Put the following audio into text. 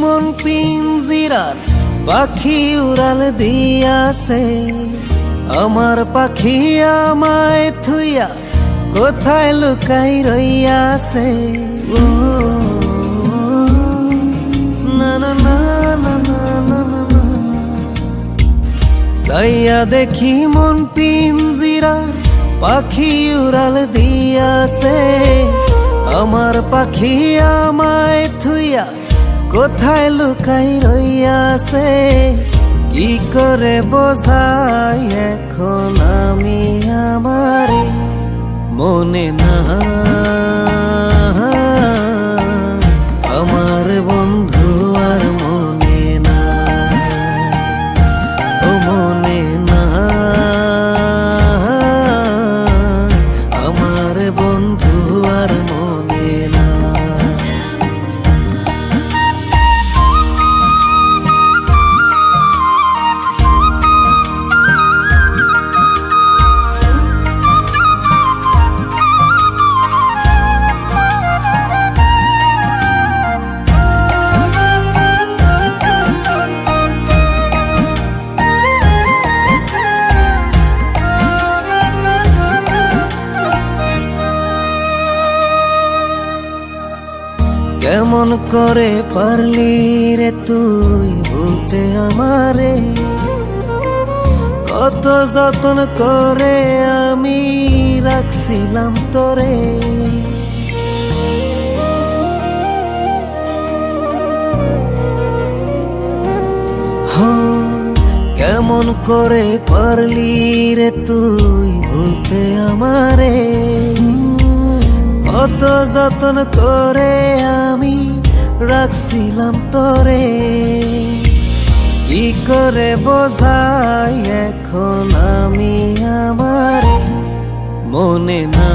মন পিঞ্জিরার পাখি উড়াল দিয়াছে, আমার পাখি আমায় থুইয়া কোথায় লুকাই রইয়াছে। ও না না না না না না না, যাইয়া দেখি মন পিঞ্জিরার পাখি উড়াল দিয়াছে, আমার পাখি আমায় থুইয়া কোথায় লুকাই রইয়াছে। কি করে বোঝাই এখন আমি আমারে, মনে না আমার বন্ধু আর মনে না, ও মনে না আমার বন্ধু আর মনে না। কেমন করে পারলি রে তুই ভুলতে আমারে, কত যতন করে আমি রাখছিলাম তোরে। কেমন করে পারলি রে তুই ভুলতে আমারে, কত যতন করে আমি রাখছিলাম তোরে। কি করে বোঝাই এখন আমি আমারে, মনে না